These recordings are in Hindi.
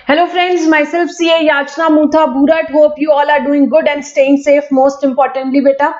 Hello friends, myself CA Yachna Mutha Bhurat. Hope you all are doing good and staying safe. Most importantly बेटा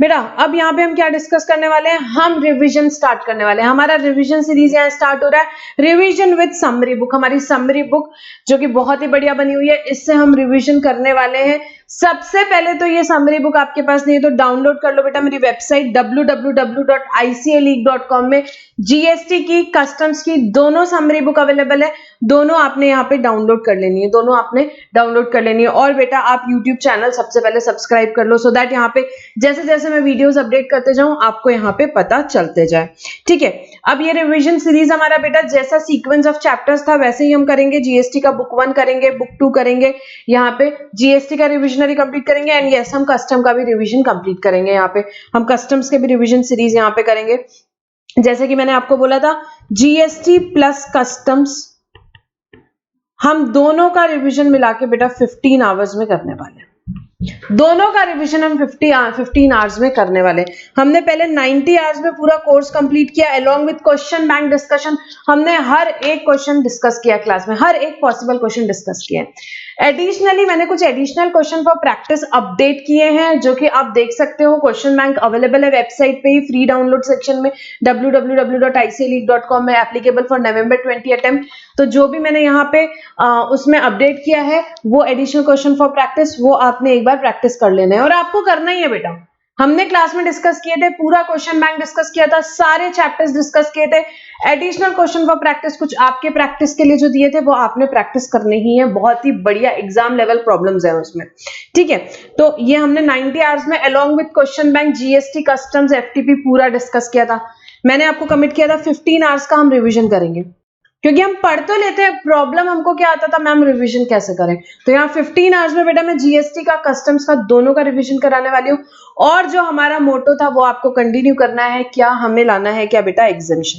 अब यहाँ पे हम क्या डिस्कस करने वाले हैं, हम रिवीजन स्टार्ट करने वाले हैं। हमारा रिवीजन सीरीज यहाँ स्टार्ट हो रहा है, रिवीजन विद समरी बुक। हमारी समरी बुक जो कि बहुत ही बढ़िया बनी हुई है, इससे हम रिवीजन करने वाले हैं। सबसे पहले तो ये समरी बुक आपके पास नहीं है तो डाउनलोड कर लो बेटा मेरी वेबसाइट www.icaleague.com में। जीएसटी की, कस्टम्स की दोनों समरी बुक अवेलेबल है, दोनों आपने यहाँ पे डाउनलोड कर लेनी है, दोनों आपने डाउनलोड कर लेनी है। और बेटा आप यूट्यूब चैनल सबसे पहले सब्सक्राइब कर लो सो दैट यहाँ पे जैसे जैसे मैं वीडियोस अपडेट करते जाऊं आपको यहाँ पे पता चलते जाए। ठीक है, अब ये रिवीजन सीरीज हमारा बेटा जैसा सीक्वेंस ऑफ चैप्टर्स था वैसे ही हम करेंगे। जीएसटी का बुक 1 करेंगे, बुक 2 करेंगे, यहाँ पे जीएसटी का रिविजनरी कंप्लीट करेंगे एंड यस हम कस्टम का भी रिवीजन कंप्लीट करेंगे। यहाँ पे हम कस्टम्स के भी रिवीजन सीरीज यहाँ पे करेंगे। जैसे कि मैंने आपको बोला था जीएसटी प्लस कस्टम्स हम दोनों का रिवीजन मिला के बेटा 15 आवर्स में करने वाले हैं। दोनों का रिवीजन हम 15 आवर्स में करने वाले। हमने पहले 90 आवर्स में पूरा कोर्स कंप्लीट किया along with question bank discussion. हमने हर एक क्वेश्चन डिस्कस किया क्लास में, हर एक पॉसिबल क्वेश्चन डिस्कस किए। एडिशनली मैंने कुछ additional question for practice update किए हैं जो कि आप देख सकते हो। क्वेश्चन बैंक अवेलेबल है वेबसाइट पे ही फ्री डाउनलोड सेक्शन में www.icaleague.com में, एप्लीकेबल फॉर नवंबर 20 अटेम्प्ट। तो जो भी मैंने यहाँ पे उसमें अपडेट किया है वो एडिशनल क्वेश्चन फॉर प्रैक्टिस, वो आपने एक बार प्रैक्टिस कर लेना है और आपको करना ही है बेटा। हमने क्लास में डिस्कस किए थे, पूरा क्वेश्चन बैंक डिस्कस किया था, सारे चैप्टर्स डिस्कस किए थे। एडिशनल क्वेश्चन फॉर प्रैक्टिस कुछ आपके प्रैक्टिस के लिए जो दिए थे वो आपने प्रैक्टिस करने ही है। बहुत ही बढ़िया एग्जाम लेवल प्रॉब्लम्स है उसमें। ठीक है, तो ये हमने 90 आवर्स में along with question bank, GST, customs, FTP पूरा डिस्कस किया था। मैंने आपको कमिट किया था 15 आवर्स का हम रिविजन करेंगे, क्योंकि हम पढ़ तो लेते हैं, प्रॉब्लम हमको क्या आता था मैम रिवीजन कैसे करें। तो यहाँ 15 आवर्स में बेटा मैं जीएसटी का, कस्टम्स का दोनों का रिवीजन कराने वाली हूँ। और जो हमारा मोटो था वो आपको कंटिन्यू करना है। क्या हमें लाना है, क्या बेटा एग्जामिशन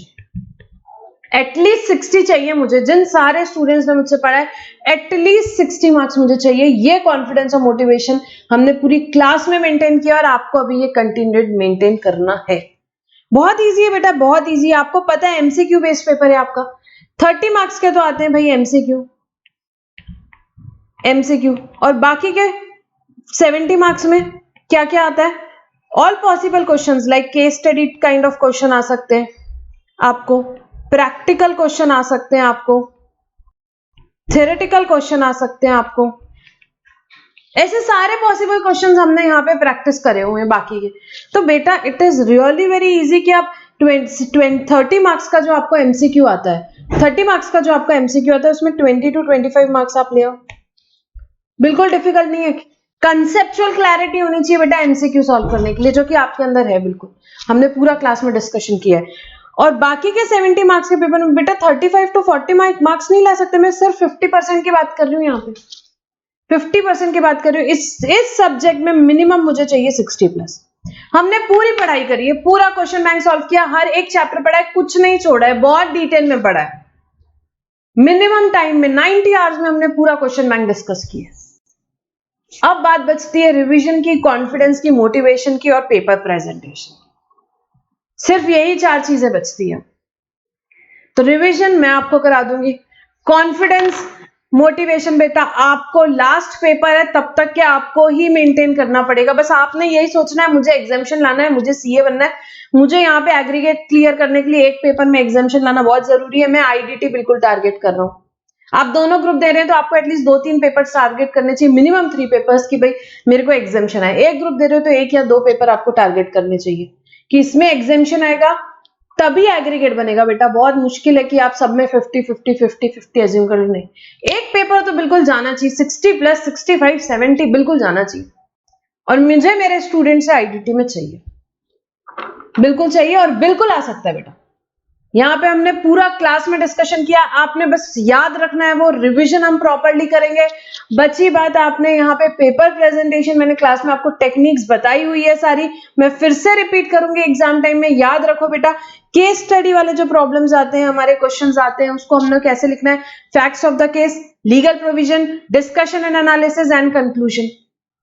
एटलीस्ट 60 चाहिए मुझे। जिन सारे स्टूडेंट्स ने मुझसे पढ़ा है एटलीस्ट 60 मार्क्स मुझे चाहिए। ये कॉन्फिडेंस और मोटिवेशन हमने पूरी क्लास में मेंटेन किया और आपको अभी ये कंटिन्यूड मेंटेन करना है। बहुत ईजी है बेटा, बहुत ईजी। आपको पता है एमसीक्यू बेस्ड पेपर है आपका, 30 मार्क्स के तो आते हैं भाई एमसीक्यू और बाकी के 70 मार्क्स में क्या क्या आता है। All possible questions like case study kind of question आ सकते हैं आपको, प्रैक्टिकल क्वेश्चन आ सकते हैं आपको, थ्योरेटिकल क्वेश्चन आ सकते हैं आपको। ऐसे सारे पॉसिबल क्वेश्चंस हमने यहाँ पे प्रैक्टिस करे हुए हैं बाकी के। तो बेटा it is really very easy कि आप 30 मार्क्स का जो आपको एमसीक्यू आता है, 30 मार्क्स का जो आपका एमसीक्यू आता है उसमें 20 to 25 मार्क्स आप ले आओ। बिल्कुल डिफिकल्ट नहीं है। कंसेप्चुअल क्लैरिटी होनी चाहिए बेटा एमसीक्यू सॉल्व करने के लिए, जो कि आपके अंदर है बिल्कुल। हमने पूरा क्लास में डिस्कशन किया है। और बाकी के 70 मार्क्स के पेपर में बेटा 35 to 40 मार्क्स नहीं ला सकते। मैं सिर्फ 50% की बात कर रही हूँ यहाँ पे, 50% की बात कर रही हूँ। इस सब्जेक्ट में मिनिमम मुझे चाहिए 60 प्लस। हमने पूरी पढ़ाई करी है, पूरा क्वेश्चन बैंक सॉल्व किया, हर एक चैप्टर पढ़ा है, कुछ नहीं छोड़ा है, बहुत डिटेल में पढ़ा है। मिनिमम टाइम में 90 आवर्स में हमने पूरा क्वेश्चन बैंक डिस्कस किया। अब बात बचती है रिवीजन की, कॉन्फिडेंस की, मोटिवेशन की और पेपर प्रेजेंटेशन। सिर्फ यही 4 चीजें बचती है। तो रिवीजन मैं आपको करा दूंगी, कॉन्फिडेंस, मोटिवेशन बेटा आपको लास्ट पेपर है तब तक के आपको ही मेंटेन करना पड़ेगा। बस आपने यही सोचना है मुझे एग्जामिशन लाना है, मुझे सीए बनना है, मुझे यहाँ पे एग्रीगेट क्लियर करने के लिए एक पेपर में एग्जामिशन लाना बहुत जरूरी है। मैं आईडीटी बिल्कुल टारगेट कर रहा हूँ। आप दोनों ग्रुप दे रहे हैं तो आपको एटलीस्ट 2-3 पेपर टारगेट करने चाहिए, मिनिमम 3 पेपर्स की भाई मेरे को एग्जामिशन है। एक ग्रुप दे रहे हो तो 1 या 2 पेपर आपको टारगेट करने चाहिए कि इसमें एग्जामिशन आएगा तभी एग्रीगेट बनेगा बेटा। बहुत मुश्किल है कि आप सब में 50-50 एज्यूम करो, नहीं। एक पेपर तो बिल्कुल जाना चाहिए, 60 प्लस 65-70 बिल्कुल जाना चाहिए। और मुझे मेरे स्टूडेंट से आईडीटी में चाहिए, बिल्कुल चाहिए और बिल्कुल आ सकता है बेटा। यहाँ पे हमने पूरा क्लास में डिस्कशन किया, आपने बस याद रखना है वो रिवीजन हम प्रॉपर्ली करेंगे। बची बात आपने यहाँ पे पेपर प्रेजेंटेशन, मैंने क्लास में आपको टेक्निक्स बताई हुई है सारी, मैं फिर से रिपीट करूंगी एग्जाम टाइम में। याद रखो बेटा केस स्टडी वाले जो प्रॉब्लम्स आते हैं, हमारे क्वेश्चंस आते हैं, उसको हमने कैसे लिखना है, facts of the case, legal provision, discussion and analysis and conclusion.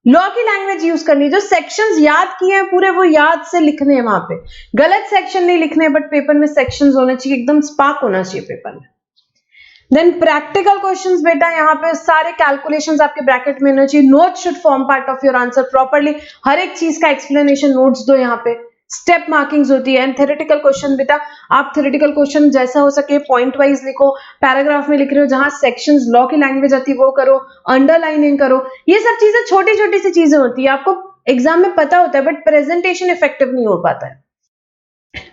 Law की लैंग्वेज यूज करनी, जो सेक्शंस याद किए हैं पूरे वो याद से लिखने हैं वहां पे, गलत सेक्शन नहीं लिखने, बट पेपर में सेक्शंस होने चाहिए, एकदम स्पार्क होना चाहिए पेपर में। देन प्रैक्टिकल क्वेश्चंस बेटा यहाँ पे सारे कैलकुलेशंस आपके ब्रैकेट में होने चाहिए, note should form part of your answer properly, हर एक चीज का एक्सप्लेनेशन नोट्स दो, यहाँ पे स्टेप मार्किंग्स होती है। एंड थ्योरेटिकल क्वेश्चन बेटा आप थ्योरेटिकल क्वेश्चन जैसा हो सके पॉइंट वाइज लिखो, पैराग्राफ में लिख रहे हो जहां सेक्शंस लॉ की लैंग्वेज आती है वो करो, अंडरलाइनिंग करो, ये सब चीजें छोटी छोटी सी चीजें होती है, आपको एग्जाम में पता होता है बट प्रेजेंटेशन इफेक्टिव नहीं हो पाता है।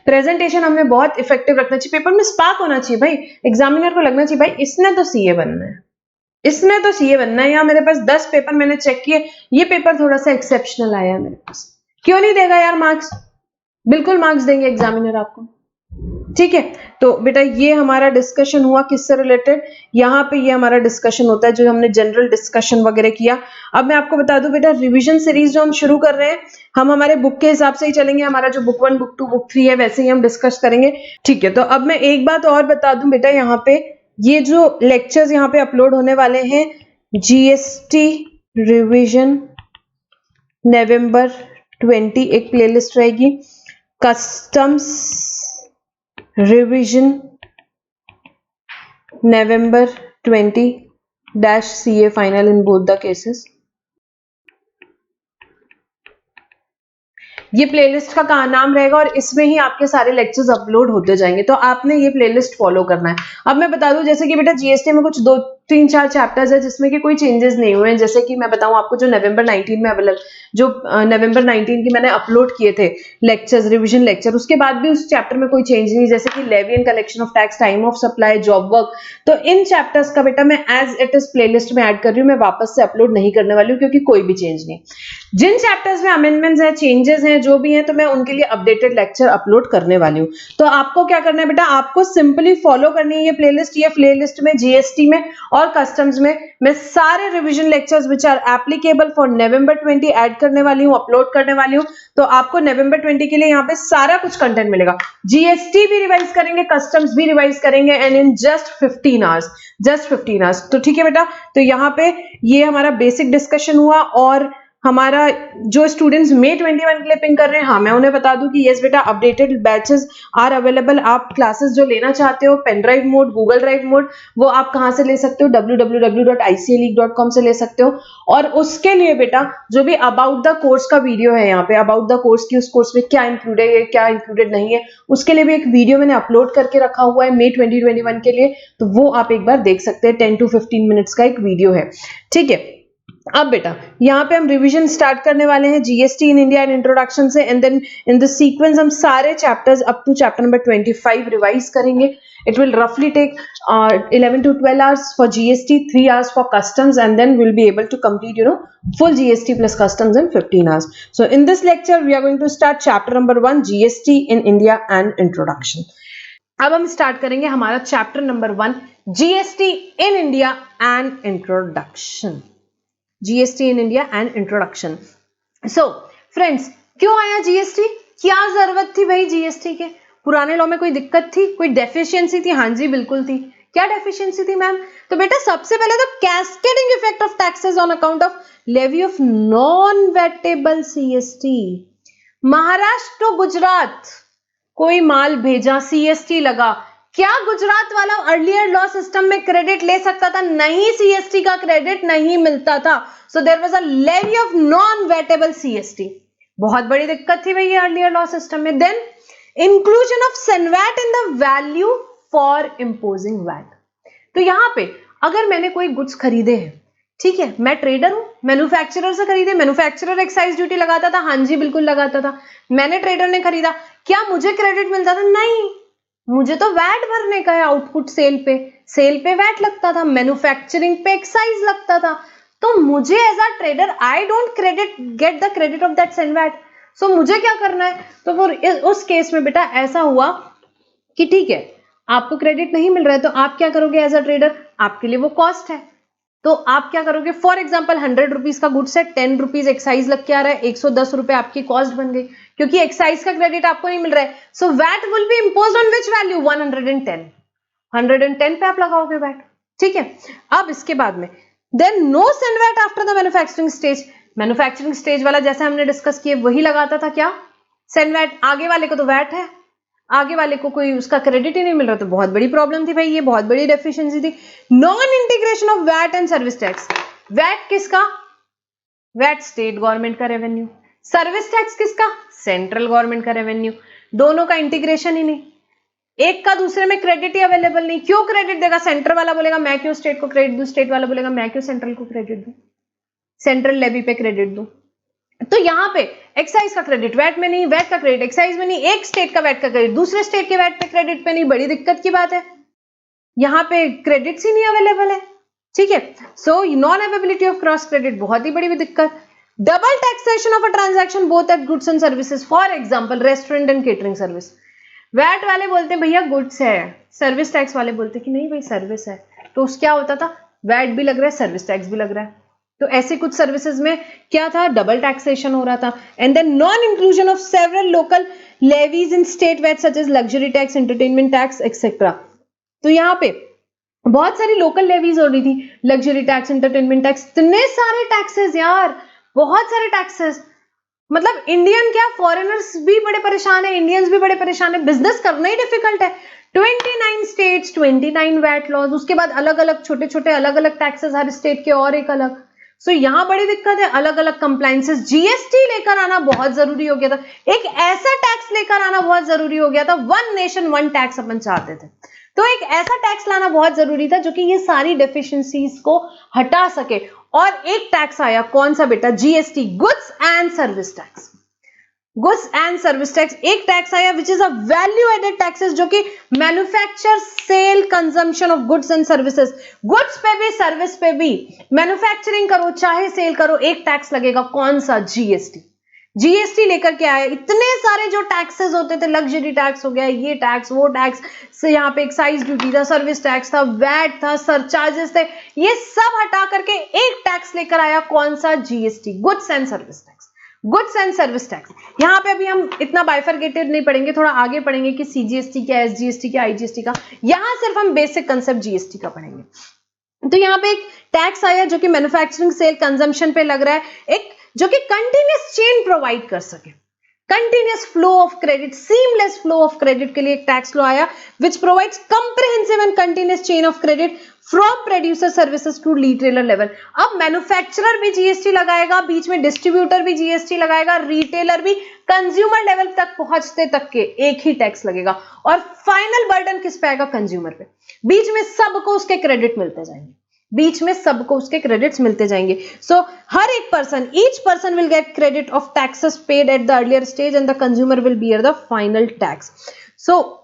प्रेजेंटेशन हमें बहुत इफेक्टिव रखना चाहिए, पेपर में स्पार्क होना चाहिए भाई, एग्जामिनर को लगना चाहिए भाई इसने तो सीए बनना है, इसने तो सीए बनना है। यहाँ मेरे पास 10 पेपर मैंने चेक किए, ये पेपर थोड़ा सा एक्सेप्शनल आया मेरे पास, क्यों नहीं देगा यार मार्क्स, बिल्कुल मार्क्स देंगे एग्जामिनर आपको, ठीक है। तो बेटा ये हमारा डिस्कशन हुआ किससे रिलेटेड, यहाँ पे ये हमारा डिस्कशन होता है जो हमने जनरल डिस्कशन वगैरह किया। अब मैं आपको बता दूं बेटा रिवीजन सीरीज जो हम शुरू कर रहे हैं हम हमारे बुक के हिसाब से ही चलेंगे, हमारा जो बुक 1 बुक 2 बुक 3 है वैसे ही हम डिस्कस करेंगे, ठीक है। तो अब मैं एक बात और बता दूं बेटा, यहाँ पे ये जो लेक्चर्स यहाँ पे अपलोड होने वाले हैं, जीएसटी रिविजन नवंबर 20 एक प्लेलिस्ट रहेगी, customs revision November 20-CA final in both the cases। ये प्लेलिस्ट का नाम रहेगा और इसमें ही आपके सारे लेक्चर्स अपलोड होते जाएंगे, तो आपने ये प्लेलिस्ट फॉलो करना है। अब मैं बता दूं जैसे कि बेटा जीएसटी में कुछ 2-3-4 चैप्टर्स है जिसमें कि कोई चेंजेस नहीं हुए हैं, जैसे कि मैं बताऊं आपको जो नवंबर 19 में अवेलेबल, जो नवंबर 19 की मैंने अपलोड किए थे लेक्चर्स, रिविजन लेक्चर, उसके बाद भी उस चैप्टर में कोई चेंज नहीं, जैसे कि levy and collection of tax, time of supply, job work, तो इन चैप्टर्स का बेटा मैं एज इट इज प्लेलिस्ट में ऐड कर रही हूँ, मैं वापस से अपलोड नहीं करने वाली हूँ क्योंकि कोई भी चेंज नहीं। जिन चैप्टर्स में अमेंडमेंट्स है, चेंजेस हैं, जो भी हैं, तो मैं उनके लिए अपडेटेड लेक्चर अपलोड करने वाली हूँ। तो आपको क्या करना है बेटा, आपको सिंपली फॉलो करनी है ये प्लेलिस्ट। ये प्लेलिस्ट में जीएसटी में और कस्टम्स में मैं सारे revision lectures which are applicable for November 20 add करने वाली हूँ, अपलोड करने वाली हूँ। तो आपको नवंबर 20 के लिए यहाँ पे सारा कुछ कंटेंट मिलेगा, जीएसटी भी रिवाइज करेंगे, कस्टम्स भी रिवाइज करेंगे, and in just 15 hours, just 15 hours. तो ठीक है बेटा, तो यहाँ पे ये हमारा बेसिक डिस्कशन हुआ। और हमारा जो स्टूडेंट्स May 21 के लिए पिंक कर रहे हैं, हाँ मैं उन्हें बता दूं कि यस बेटा अपडेटेड बैचेस आर अवेलेबल। आप क्लासेस जो लेना चाहते हो pen drive mode, Google drive mode, वो आप कहां से ले सकते हो, www.icaleague.com से ले सकते हो। और उसके लिए बेटा जो भी अबाउट द कोर्स का वीडियो है, यहाँ पे अबाउट द कोर्स की, उस कोर्स में क्या इंक्लूडेड है क्या इंक्लूडेड नहीं है, उसके लिए भी एक वीडियो मैंने अपलोड करके रखा हुआ है May 2021 के लिए, तो वो आप एक बार देख सकते हैं, 10 to 15 मिनट्स का एक वीडियो है, ठीक है। अब बेटा यहाँ पे हम रिवीजन स्टार्ट करने वाले हैं GST in India and introduction से, and then in the sequence हम सारे chapters up to chapter number 25 revise करेंगे। इट विल रफली take 11 to 12 hours for GST, 3 hours for customs, and then we'll be able to complete full GST plus customs in 15 hours. So in this lecture we are going to start chapter number 1 GST in India and introduction. अब हम स्टार्ट करेंगे हमारा chapter number 1 GST in India and introduction। GST in India and introduction. So friends, क्यों आया जीएसटी, क्या जरूरत थी भाई जीएसटी के, पुराने लॉ में कोई दिक्कत थी, कोई डेफिशिएंसी थी? हाँ जी बिल्कुल थी। क्या डेफिशिएंसी थी मैम? तो बेटा सबसे पहले तो cascading effect of taxes on account of levy of non vatable CST. Maharashtra to Gujarat कोई माल भेजा, सीएसटी लगा, क्या गुजरात वाला अर्लियर लॉ सिस्टम में क्रेडिट ले सकता था? नहीं, सीएसटी का क्रेडिट नहीं मिलता था। So there was a levy of non vatable CST. बहुत बड़ी दिक्कत थी भैया अर्लियर लॉ सिस्टम में। Then inclusion of CENVAT in the value for imposing VAT. तो यहां पे अगर मैंने कोई गुड्स खरीदे हैं, ठीक है, मैं ट्रेडर हूं, मैन्युफैक्चरर से खरीदे, मैन्युफैक्चरर एक्साइज ड्यूटी लगाता था, हाँ जी बिल्कुल लगाता था, मैंने ट्रेडर ने खरीदा, क्या मुझे क्रेडिट मिलता था? नहीं, मुझे तो वैट भरने का है, आउटपुट सेल पे वैट लगता था, मैन्युफैक्चरिंग पे एक्साइज लगता था, तो मुझे as a trader I don't get the credit of that CENVAT. So मुझे क्या करना है? तो फिर उस केस में बेटा ऐसा हुआ कि ठीक है आपको क्रेडिट नहीं मिल रहा है, तो आप क्या करोगे एज अ ट्रेडर? आपके लिए वो कॉस्ट है, तो आप क्या करोगे? फॉर एग्जाम्पल 100 रुपीज का गुड्स है, 10 रुपीज एक्साइज लग के आ रहा है, 110 रुपए आपकी कॉस्ट बन गई, क्योंकि एक्साइज का क्रेडिट आपको नहीं मिल रहा है। So VAT will be imposed on which value? 110 पे आप लगाओगे वैट, ठीक है। अब इसके बाद में then no CENVAT after the manufacturing stage. Manufacturing stage वाला जैसे हमने डिस्कस किया वही लगाता था क्या? सेनवैट। आगे वाले को तो वैट है, आगे वाले को कोई उसका क्रेडिट ही नहीं मिल रहा, तो बहुत बड़ी प्रॉब्लम थी भाई, ये बहुत बड़ी डेफिशिएंसी थी। Non integration of VAT and service tax. VAT किसका? वैट स्टेट गवर्नमेंट का रेवेन्यू। सर्विस टैक्स किसका? सेंट्रल गवर्नमेंट का रेवेन्यू। दोनों का इंटीग्रेशन ही नहीं, एक का दूसरे में क्रेडिट ही अवेलेबल नहीं। क्यों क्रेडिट देगा? सेंटर वाला बोलेगा मैं क्यों स्टेट को क्रेडिट दूं, स्टेट वाला बोलेगा मैं क्यों सेंट्रल को क्रेडिट दूं, सेंट्रल लेवी पे क्रेडिट दूं। तो यहां पे एक्साइज का क्रेडिट वैट में नहीं, वैट का क्रेडिट एक्साइज में नहीं, एक स्टेट का वैट का क्रेडिट दूसरे स्टेट के वैट पे क्रेडिट पे नहीं, बड़ी दिक्कत की बात है। यहां पे क्रेडिट्स ही नहीं अवेलेबल है, ठीक है। So non availability of cross credit बहुत ही बड़ी दिक्कत। Double taxation of a transaction both at goods and services, for example restaurant and catering service. VAT वाले बोलते हैं भैया गुड्स है, सर्विस टैक्स वाले बोलते हैं कि नहीं भाई सर्विस है, तो क्या होता था? वैट भी लग रहा है, सर्विस टैक्स भी लग रहा है। तो ऐसे कुछ सर्विसेज में क्या था? डबल टैक्सेशन हो रहा था। And then non inclusion of several local levies in state VAT such as luxury tax, entertainment tax etcetera. तो यहाँ पे बहुत सारी लोकल लेवीज हो रही थी, लग्जरी टैक्स, एंटरटेनमेंट टैक्स, इतने सारे टैक्सेस यार, बहुत सारे टैक्सेस। मतलब इंडियन क्या, फॉरेनर्स भी बड़े परेशान है, इंडियंस भी बड़े परेशान है, बिजनेस करना ही डिफिकल्ट है। 29 स्टेट्स, 29 वैट लॉज, उसके बाद अलग अलग छोटे छोटे अलग अलग टैक्सेस हर स्टेट के और एक अलग। सो यहां बड़ी दिक्कत है, अलग अलग कंप्लायंसेस। जीएसटी लेकर आना बहुत जरूरी हो गया था, एक ऐसा टैक्स लेकर आना बहुत जरूरी हो गया था। वन नेशन वन टैक्स अपन चाहते थे, तो एक ऐसा टैक्स लाना बहुत जरूरी था जो कि ये सारी डेफिशिएंसीज को हटा सके। और एक टैक्स आया, कौन सा बेटा? GST, goods and service tax. Goods and service tax एक टैक्स आया which is a value added taxes, जो कि manufacture, sale, consumption of goods and services. Goods पे भी सर्विस पे भी, मैन्युफैक्चरिंग करो चाहे सेल करो, एक टैक्स लगेगा, कौन सा? जीएसटी। जीएसटी लेकर के आया। इतने सारे जो टैक्सेस होते थे, लग्जरी टैक्स हो गया, ये टैक्स वो टैक्स, से यहाँ पे एक्साइज ड्यूटी था, सर्विस टैक्स था, वैट था, सरचार्जेस थे, ये सब हटा करके एक टैक्स लेकर आया, कौन सा? GST, goods and service tax. Goods and service tax यहाँ पे अभी हम इतना बाइफरगेटेड नहीं पढ़ेंगे, थोड़ा आगे पढ़ेंगे कि सीजीएसटी क्या, एसजीएसटी क्या, आईजीएसटी का। यहां सिर्फ हम बेसिक कंसेप्ट जीएसटी का पढ़ेंगे। तो यहाँ पे एक टैक्स आया जो कि मैन्युफैक्चरिंग, सेल, कंजम्पशन पे लग रहा है, एक जो कि कंटिन्यूअस चेन प्रोवाइड कर सके, continuous flow of credit, seamless flow of credit के लिए एक टैक्स लॉ आया which provides comprehensive and continuous chain of credit from producer services to retailer level. अब मैन्युफैक्चरर भी जीएसटी लगाएगा, बीच में डिस्ट्रीब्यूटर भी जीएसटी लगाएगा, रिटेलर भी, कंज्यूमर लेवल तक पहुंचते तक के एक ही टैक्स लगेगा। और फाइनल बर्डन किस पे आएगा? कंज्यूमर पे। बीच में सबको उसके क्रेडिट मिलते जाएंगे, बीच में सबको उसके क्रेडिट्स मिलते जाएंगे। सो हर एक person, each person will get credit of taxes paid at the earlier stage and the consumer will bear the final tax. So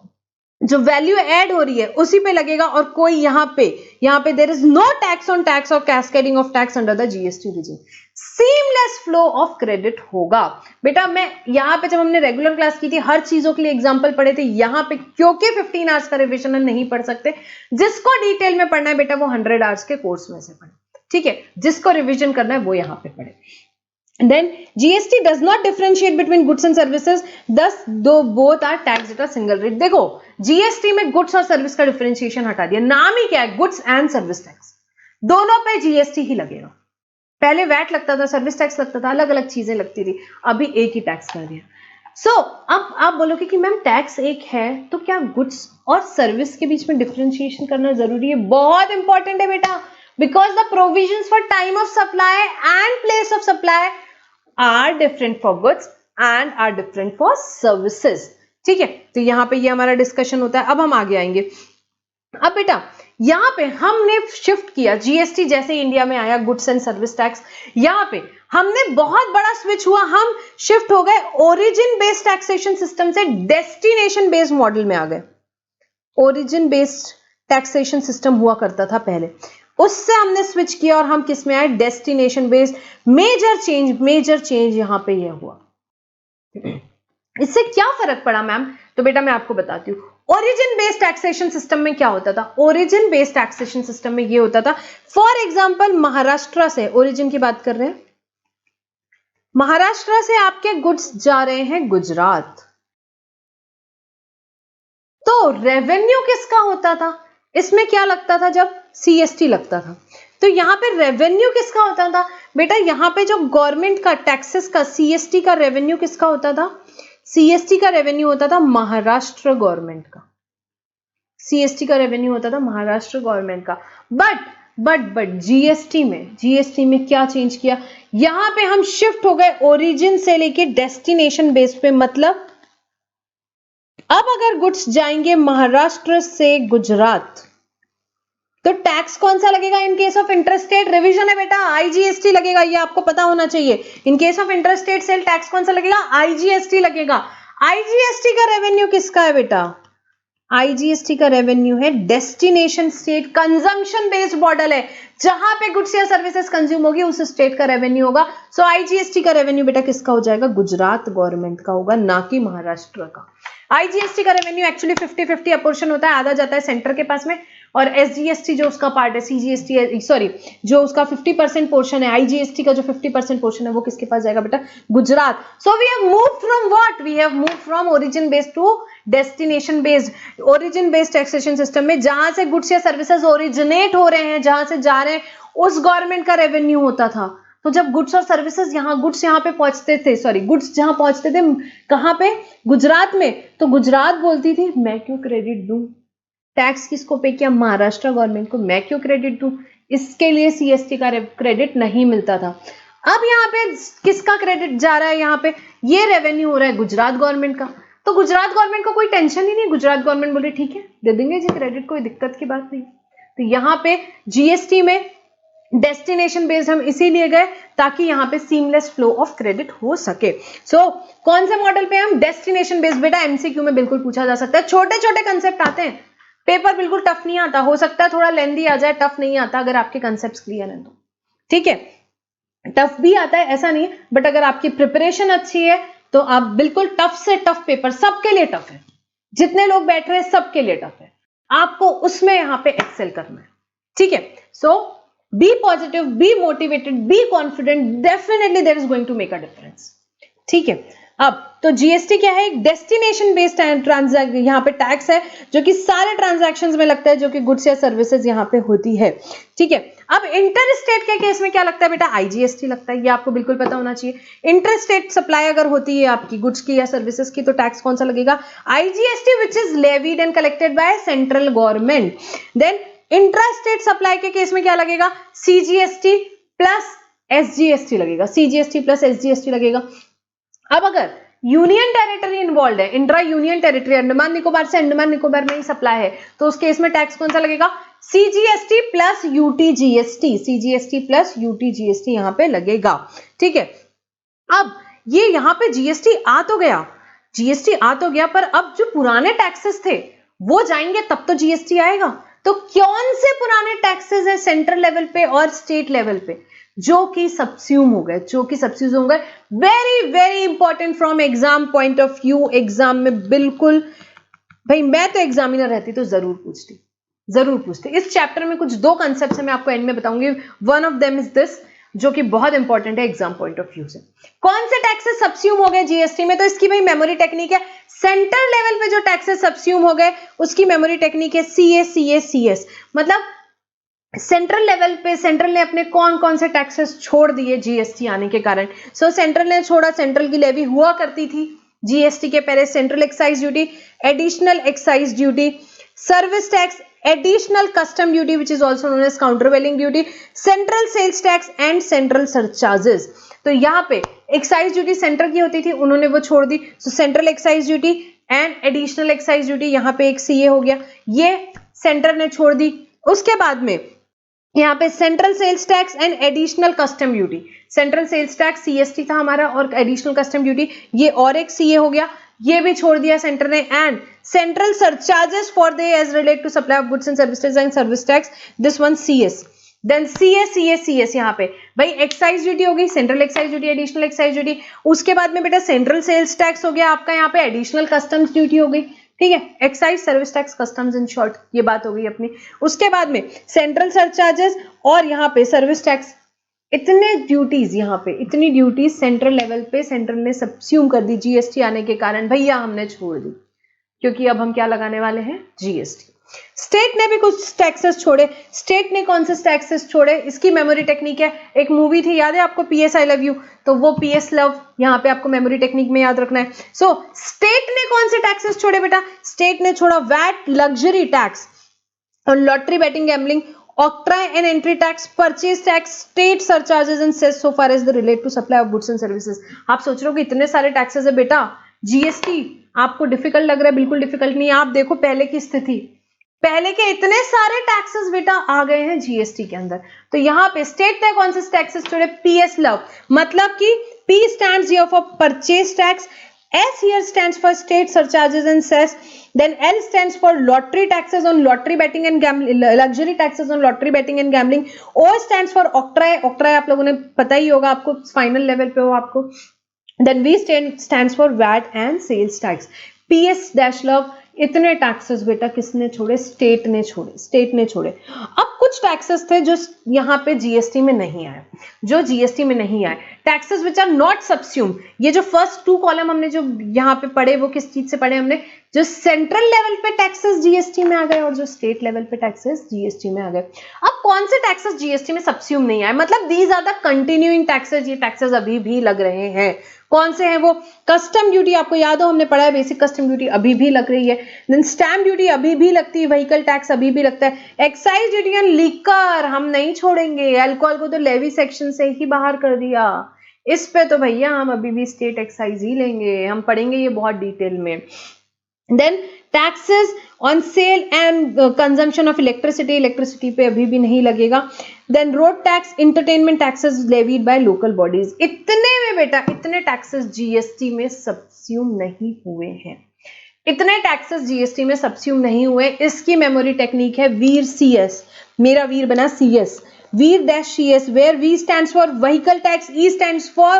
जो वैल्यू ऐड हो रही है उसी पे लगेगा, और कोई यहाँ पे there is no tax on tax और cascading of tax under the GST regime. Seamless flow of credit होगा। बेटा मैं यहाँ पे जब हमने रेगुलर क्लास की थी हर चीजों के लिए एग्जांपल पढ़े थे, यहाँ पे क्योंकि 15 आवर्स का रिविजन नहीं पढ़ सकते, जिसको डिटेल में पढ़ना है बेटा वो 100 आवर्स के कोर्स में से पढ़े, ठीक है। जिसको रिविजन करना है वो यहाँ पे पढ़े। Then GST does not differentiate between goods and services, thus though both are taxed at a single rate। देखो GST में गुड्स और सर्विस का डिफरेंशिएशन हटा दिया, नाम ही क्या है? गुड्स एंड सर्विस टैक्स, दोनों पे जीएसटी ही लगेगा। पहले वैट लगता था, सर्विस टैक्स लगता था, अलग अलग चीजें लगती थी, अभी एक ही टैक्स कर दिया। सो अब आप बोलोगे कि मैम टैक्स एक है तो क्या गुड्स और सर्विस के बीच में डिफरेंशिएशन करना जरूरी है? बहुत इंपॉर्टेंट है बेटा, because the provisions for time of supply and place of supply are different for goods and are different for services, ठीक है। तो यहाँ पे ये हमारा डिस्कशन होता है। अब हम आगे आएंगे। अब बेटा यहाँ पे हमने शिफ्ट किया, जीएसटी जैसे इंडिया में आया, गुड्स एंड सर्विस टैक्स, यहाँ पे हमने बहुत बड़ा स्विच हुआ, हम शिफ्ट हो गए ओरिजिन बेस्ड टैक्सेशन सिस्टम से डेस्टिनेशन बेस्ड मॉडल में आ गए। ओरिजिन बेस्ड टैक्सेशन सिस्टम हुआ करता था पहले, उससे हमने स्विच किया और हम किस में आए? Destination based. मेजर चेंज यहां पे ये हुआ। इससे क्या फर्क पड़ा मैम? तो बेटा मैं आपको बताती हूँ। ओरिजिन बेस्ड टैक्सेशन सिस्टम में क्या होता था? ओरिजिन बेस्ड टैक्सेशन सिस्टम में ये होता था, फॉर एग्जांपल महाराष्ट्र से, ओरिजिन की बात कर रहे हैं, महाराष्ट्र से आपके गुड्स जा रहे हैं गुजरात, तो रेवेन्यू किसका होता था? इसमें क्या लगता था? जब सीएसटी लगता था, तो यहां पे रेवेन्यू किसका होता था? बेटा यहां पे जो गवर्नमेंट का टैक्सेस का, सीएसटी का रेवेन्यू किसका होता था? सीएसटी का रेवेन्यू होता था महाराष्ट्र गवर्नमेंट का, सीएसटी का रेवेन्यू होता था महाराष्ट्र गवर्नमेंट का। बट जीएसटी में क्या चेंज किया, यहां पे हम शिफ्ट हो गए ओरिजिन से लेके डेस्टिनेशन बेस पे। मतलब अब अगर गुड्स जाएंगे महाराष्ट्र से गुजरात तो टैक्स कौन सा लगेगा? इन केस ऑफ इंटरस्टेट रिवीजन है बेटा, आईजीएसटी लगेगा, ये आपको पता होना चाहिए। इन case of interstate sale tax कौन सा लगेगा? आईजीएसटी लगेगा। आईजीएसटी का रेवेन्यू किसका है बेटा? आईजीएसटी का रेवेन्यू है destination state, consumption based model है, जहां पे गुड्स या सर्विसेज कंज्यूम होगी उस स्टेट का रेवेन्यू होगा। सो आईजीएसटी का रेवेन्यू बेटा किसका हो जाएगा? गुजरात गवर्नमेंट का होगा, ना कि महाराष्ट्र का। आईजीएसटी का रेवेन्यू एक्चुअली 50-50 अपोर्शन होता है, आधा जाता है सेंटर के पास में, और एसजीएसटी जो उसका पार्ट है, सीजीएसटी सॉरी जो उसका 50% पोर्शन है, आईजीएसटी का जो 50% पोर्शन है वो किसके पास जाएगा बेटा? Gujarat. So we have moved from what? We have moved from origin based to destination based. Origin based taxation system में जहां से गुड्स या सर्विसेज ओरिजिनेट हो रहे हैं, जहां से जा रहे हैं, उस गवर्नमेंट का रेवेन्यू होता था। तो जब गुड्स और सर्विसेज गुड्स यहाँ पे पहुंचते थे, सॉरी गुड्स जहां पहुंचते थे कहां पे? गुजरात में, तो गुजरात बोलती थी मैं क्यों क्रेडिट दूं? टैक्स किसको पे किया? महाराष्ट्र गवर्नमेंट को, मैं क्यों क्रेडिट दूं? इसके लिए सीएसटी का क्रेडिट नहीं मिलता था। अब यहाँ पे किसका क्रेडिट जा रहा है? यहाँ पे ये रेवेन्यू हो रहा है गुजरात गवर्नमेंट का। तो गुजरात गवर्नमेंट को कोई टेंशन ही नहीं, गुजरात गवर्नमेंट बोले ठीक है दे देंगे जी क्रेडिट, कोई दिक्कत की बात नहीं। तो यहाँ पे जीएसटी में डेस्टिनेशन बेस्ड हम इसीलिए गए ताकि यहाँ पे सीमलेस फ्लो ऑफ क्रेडिट हो सके। सो कौन से मॉडल पे हम? Destination based. बेटा एमसीक्यू में बिल्कुल पूछा जा सकता है, छोटे छोटे कंसेप्ट आते हैं, पेपर बिल्कुल टफ नहीं आता, हो सकता है थोड़ा लेंदी आ जाए, टफ नहीं आता अगर आपके कंसेप्ट क्लियर है तो, ठीक है। टफ भी आता है ऐसा नहीं, बट अगर आपकी प्रिपरेशन अच्छी है तो आप बिल्कुल टफ से टफ पेपर, सबके लिए टफ है, जितने लोग बैठ रहे हैं सबके लिए टफ है, आपको उसमें यहां पे एक्सेल करना है, ठीक है। So be positive, be motivated, be confident, definitely there is going to make a difference, ठीक है। अब तो जीएसटी क्या है? एक डेस्टिनेशन बेस्ड ट्रांजैक्शन, यहाँ पे टैक्स है जो कि सारे ट्रांजैक्शंस में लगता है, जो कि गुड्स या सर्विसेज यहाँ पे होती है, ठीक है। अब इंटर स्टेट के केस में क्या लगता है बेटा? आईजीएसटी लगता है, ये आपको बिल्कुल पता होना चाहिए। इंटर स्टेट सप्लाई अगर होती है आपकी गुड्स की या सर्विसेज की तो टैक्स कौन सा लगेगा? IGST, which is levied and collected by central government. Then intra state supply के केस में क्या लगेगा? सीजीएसटी प्लस एसजीएसटी लगेगा, सीजीएसटी प्लस एसजीएसटी लगेगा। अब अगर यूनियन टेरिटरी इन्वॉल्व है, intra union territory, Andaman Nicobar से अंडमान निकोबार में ही सप्लाई है, तो उस केस में टैक्स कौन सा लगेगा? CGST plus UTGST, CGST plus UTGST यहां पे लगेगा, ठीक है। अब ये यहां पे जीएसटी आ तो गया, जीएसटी आ तो गया, पर अब जो पुराने टैक्सेस थे वो जाएंगे तब तो जीएसटी आएगा। तो कौन से पुराने टैक्सेस है सेंट्रल लेवल पे और स्टेट लेवल पे जो कि सब्स्यूम हो गए, जो कि सब्स्यूम हो गए? Very very important from exam point of view. Exam में बिल्कुल, भाई मैं तो एग्जामिनर रहती तो जरूर पूछती। इस चैप्टर में कुछ दो कंसेप्ट है, मैं आपको एंड में बताऊंगी। One of them is this, जो कि बहुत इंपॉर्टेंट है एग्जाम पॉइंट ऑफ व्यू से। कौन से टैक्सेस सब्स्यूम हो गए जीएसटी में? तो इसकी भाई मेमोरी टेक्निक है, सेंटर लेवल पे जो टैक्सेस सब्स्यूम हो गए उसकी मेमोरी टेक्निक है सीएस। मतलब सेंट्रल लेवल पे सेंट्रल ने अपने कौन कौन से टैक्सेस छोड़ दिए जीएसटी आने के कारण। सो सेंट्रल ने छोड़ा, सेंट्रल की लेवी हुआ करती थी जीएसटी के पहले, central excise duty, additional excise duty, service tax, additional custom duty which is also known as countervailing duty, central sales tax and central surcharges. तो यहाँ पे एक्साइज ड्यूटी सेंटर की होती थी, उन्होंने वो छोड़ दी। So central excise duty and additional excise duty, यहाँ पे एक सीए हो गया, ये सेंटर ने छोड़ दी। उसके बाद में यहाँ पे central sales tax and additional custom duty, central sales tax CST था हमारा, और एडिशनल कस्टम ड्यूटी ये और एक सीए हो गया, ये भी छोड़ दिया सेंटर ने। And central surcharges for they as relate to supply of goods and services and service tax, this one CS. Then CS यहाँ पे भाई एक्साइज ड्यूटी हो गई, central excise duty, additional excise duty. उसके बाद में बेटा सेंट्रल सेल्स टैक्स हो गया आपका, यहाँ पे एडिशनल कस्टम्स ड्यूटी हो गई, ठीक है, excise, service tax, customs in short, ये बात हो गई अपनी। उसके बाद में सेंट्रल सरचार्जेस और यहाँ पे सर्विस टैक्स, इतने ड्यूटीज, यहाँ पे इतनी ड्यूटीज सेंट्रल लेवल पे सेंट्रल ने सब्स्यूम कर दी जीएसटी आने के कारण। भैया हमने छोड़ दी, क्योंकि अब हम क्या लगाने वाले हैं? जीएसटी। स्टेट ने भी कुछ टैक्सेस छोड़े। स्टेट ने कौन से टैक्सेस छोड़े, इसकी मेमोरी टेक्निक है। एक मूवी थी, याद है आपको, PS I लव यू, तो वो PS लव यहाँ पे आपको मेमोरी टेक्निक में याद रखना है। सो स्टेट ने कौन से टैक्सेस छोड़े बेटा, स्टेट ने छोड़ा वैट, लग्जरी टैक्स और lottery batting gambling, octroi and entry tax, purchase tax, state surcharges and cess so far as they relate to supply of goods and services। आप सोच रहे हो कि इतने सारे टैक्सेस है बेटा, जीएसटी आपको डिफिकल्ट लग रहा है, बिल्कुल डिफिकल्ट नहीं है। आप देखो पहले की स्थिति, पहले के इतने सारे टैक्सेस बेटा आ गए हैं जीएसटी के अंदर। तो यहाँ पे स्टेट ने कौन से टैक्सेस छोड़े, PS लव, मतलब कि P stands here for purchase tax, S here stands for state surcharges and cess, then L stands for lottery taxes on lottery betting and gambling, luxury taxes on lottery betting and gambling, O stands for octroi, octroi आप लोगों ने पता ही होगा, आपको फाइनल लेवल पे हो आपको, then V stands for VAT and sales tax। PS dash love, इतने टैक्सेस बेटा किसने छोड़े, स्टेट ने छोड़े, स्टेट ने छोड़े। अब कुछ टैक्सेस थे जो यहाँ पे जीएसटी में नहीं आए, जो जीएसटी में नहीं आए, taxes which are not subsume. ये जो फर्स्ट 2 कॉलम हमने जो यहाँ पे पढ़े वो किस चीज से पढ़े हमने, जो सेंट्रल लेवल पे टैक्सेस जीएसटी में आ गए और जो स्टेट लेवल पे टैक्सेस जीएसटी में आ गए। अब कौन से टैक्सेस जीएसटी में सबस्यूम नहीं आए, मतलब these are the continuing taxes, ये टैक्सेस अभी भी लग रहे हैं। कौन से हैं वो, कस्टम ड्यूटी आपको याद हो हमने पढ़ा है, बेसिक कस्टम ड्यूटी अभी भी लग रही है, देन स्टैम्प ड्यूटी अभी भी लगती है, व्हीकल टैक्स अभी भी लगता है, एक्साइज ड्यूटी एंड लिकर हम नहीं छोड़ेंगे, अल्कोहल को तो लेवी सेक्शन से ही बाहर कर दिया, इस पे तो भैया हम अभी भी स्टेट एक्साइज ही लेंगे, हम पढ़ेंगे ये बहुत डिटेल में। Then taxes on sale and consumption of electricity, electricity पे अभी भी नहीं लगेगा। Then road tax, entertainment taxes levied by local bodies, इतने में बेटा इतने टैक्सेस जीएसटी में सबस्यूम नहीं हुए हैं, इतने टैक्सेस जीएसटी में सबस्यूम नहीं हुए। इसकी मेमोरी टेक्निक है वीर CS, मेरा वीर बना CS, Veer dash CS, where V stands for vehicle tax, E stands for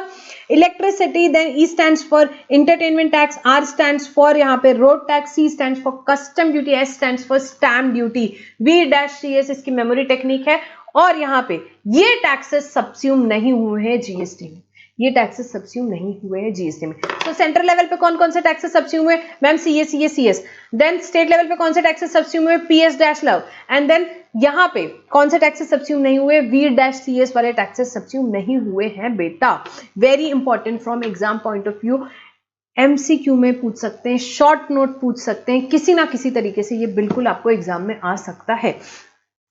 electricity, then E stands for entertainment tax, R stands for यहाँ पे road tax, C stands for custom duty, S stands for stamp duty, V dash CS इसकी मेमोरी टेक्निक है। और यहाँ पे ये टैक्सेस सबस्यूम नहीं हुए हैं जीएसटी में, ये टैक्सेस सबस्यूम नहीं हुए हैं जीएसटी में। तो सेंट्रल लेवल पे कौन कौन से टैक्सेस सबस्यूम हुए, ma'am CS। Then state level पे कौन से टैक्सेस सबस्यूम हुए, PS dash love, and then यहाँ पे कौन से टैक्सेस सबस्यूम नहीं हुए, वी डैश CS वाले टैक्सेस सबस्यूम नहीं हुए हैं बेटा। Very important from exam point of view, MCQ में पूछ सकते हैं, शॉर्ट नोट पूछ सकते हैं, किसी ना किसी तरीके से ये बिल्कुल आपको एग्जाम में आ सकता है।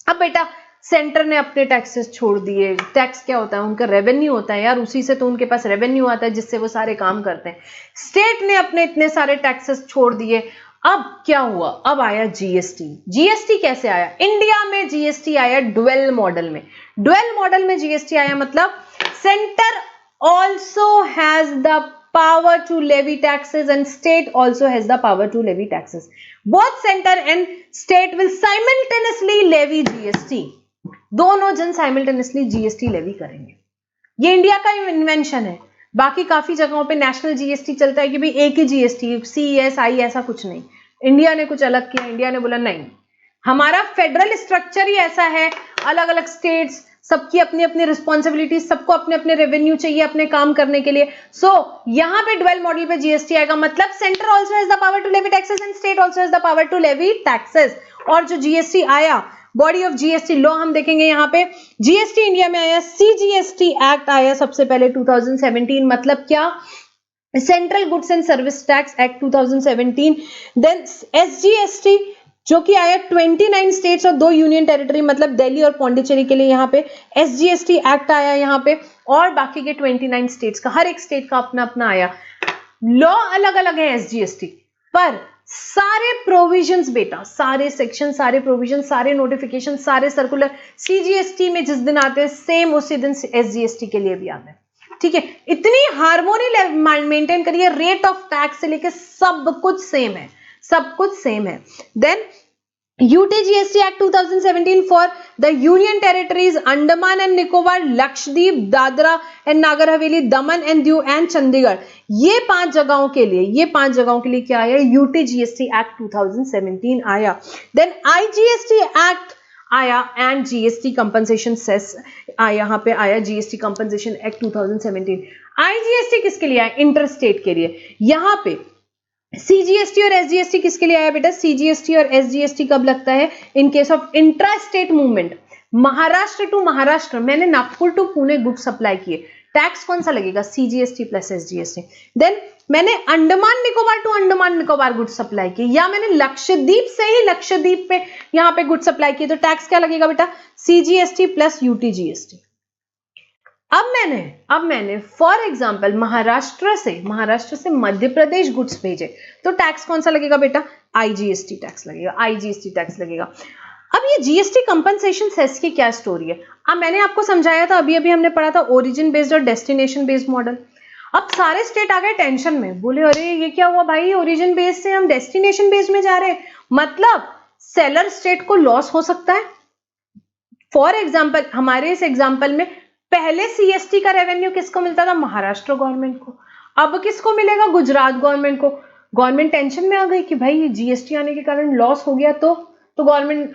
अब बेटा सेंटर ने अपने टैक्सेस छोड़ दिए, टैक्स क्या होता है, उनका रेवेन्यू होता है यार, उसी से तो उनके पास रेवेन्यू आता है जिससे वो सारे काम करते हैं। स्टेट ने अपने इतने सारे टैक्सेस छोड़ दिए, अब क्या हुआ, अब आया जीएसटी। जीएसटी कैसे आया, इंडिया में जीएसटी आया ड्वेल मॉडल में। ड्वेल मॉडल में जीएसटी आया मतलब centre also has the power to levy taxes and state also has the power to levy taxes. Both center and state will simultaneously levy GST. दोनों जन साइमल्टेनियसली जीएसटी लेवी करेंगे। ये इंडिया का इन्वेंशन है, बाकी काफी जगहों पे नेशनल जीएसटी चलता है कि भाई एक ही जीएसटी, CSI ऐसा कुछ नहीं। इंडिया ने कुछ अलग किया, इंडिया ने बोला नहीं, हमारा फेडरल स्ट्रक्चर ही ऐसा है, अलग अलग स्टेट्स, सबकी अपनी अपनी रिस्पॉन्सिबिलिटी, सबको अपने अपने रेवेन्यू चाहिए अपने काम करने के लिए। सो यहाँ पे ड्वेल मॉडल पे जीएसटी आएगा, मतलब centre also has the power to levy taxes and state also has the power to levy taxes. और जो जीएसटी आया, बॉडी ऑफ जीएसटी लॉ हम देखेंगे यहाँ पे, जीएसटी इंडिया में आया, CGST एक्ट आया सबसे पहले 2017, मतलब क्या, central goods and service tax act 2017। Then SGST जो कि आया 29 स्टेट्स और 2 यूनियन टेरिटरी, मतलब दिल्ली और पौंडीचेरी के लिए यहाँ पे SGST एक्ट आया यहाँ पे, और बाकी के 29 स्टेट्स का, हर एक स्टेट का अपना अपना आया। लॉ अलग अलग है SGST, पर सारे प्रोविजंस बेटा, सारे सेक्शन, सारे प्रोविजन, सारे नोटिफिकेशन, सारे सर्कुलर CGST में जिस दिन आते हैं सेम उसी दिन SGST के लिए भी आते हैं। ठीक है, इतनी हार्मोनी मेंटेन करिए, रेट ऑफ टैक्स से लेके सब कुछ सेम है, सब कुछ सेम है। Then UTGST Act 2017 for the Union Territories Andaman and Nicobar, Lakshadweep, Dadra and Nagar Haveli, Daman and Diu and Chandigarh, ये 5 जगहों के लिए, ये 5 जगहों के लिए क्या आया, UTGST Act 2017 आया। देन IGST Act आया एंड GST कंपनसेशन सेस यहाँ पे आया, GST कंपनसेशन एक्ट 2017। IGST किसके लिए आया, इंटर स्टेट के लिए। यहाँ पे सीजीएसटी और एसजीएसटी किसके लिए आया बेटा? सीजीएसटी और एसजीएसटी कब लगता है? In case of intra state movement, Maharashtra to Maharashtra, मैंने Nagpur to Pune good supply किए, टैक्स कौन सा लगेगा? CGST plus SGST. देन मैंने Andaman Nicobar to Andaman Nicobar good supply किए, या मैंने लक्षद्वीप से ही लक्षद्वीप पे यहाँ पे गुड सप्लाई किए, तो टैक्स क्या लगेगा बेटा? CGST plus UTGST. अब मैंने फॉर एग्जांपल महाराष्ट्र से मध्य प्रदेश गुड्स भेजे, तो टैक्स कौन सा लगेगा बेटा? आईजीएसटी टैक्स लगेगा, आईजीएसटी टैक्स लगेगा। अब ये जीएसटी कंपनसेशन सेस की क्या स्टोरी है? अब मैंने आपको समझाया था, अभी हमने पढ़ा था ओरिजिन बेस्ड और डेस्टिनेशन बेस्ड मॉडल। अब सारे स्टेट आ गए टेंशन में, बोले अरे ये क्या हुआ भाई, ओरिजिन बेस्ड से हम डेस्टिनेशन बेस्ड में जा रहे हैं, मतलब सेलर स्टेट को लॉस हो सकता है। फॉर एग्जाम्पल हमारे इस एग्जाम्पल में पहले सीएसटी का रेवेन्यू किसको मिलता था? महाराष्ट्र गवर्नमेंट को। अब किसको मिलेगा? गुजरात गवर्नमेंट को। गवर्नमेंट टेंशन में आ गई कि भाई जीएसटी आने के कारण लॉस हो गया, तो गवर्नमेंट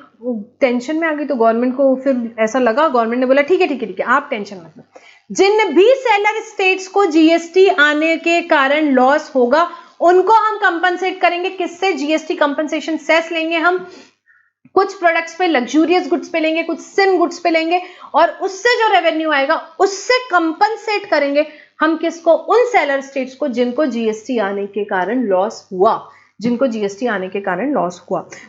टेंशन में आ गई, तो गवर्नमेंट को फिर ऐसा लगा, गवर्नमेंट ने बोला ठीक है आप टेंशन मत लो, जिन भी सेलर स्टेट्स को जीएसटी आने के कारण लॉस होगा उनको हम कंपनसेट करेंगे। किससे? जीएसटी कंपनसेशन सेस लेंगे हम, कुछ प्रोडक्ट्स पे, लग्जूरियस गुड्स पे लेंगे, कुछ सिन गुड्स पे लेंगे, और उससे जो रेवेन्यू आएगा उससे कंपनसेट करेंगे हम किसको? उन सेलर स्टेट्स को जिनको जीएसटी आने के कारण लॉस हुआ,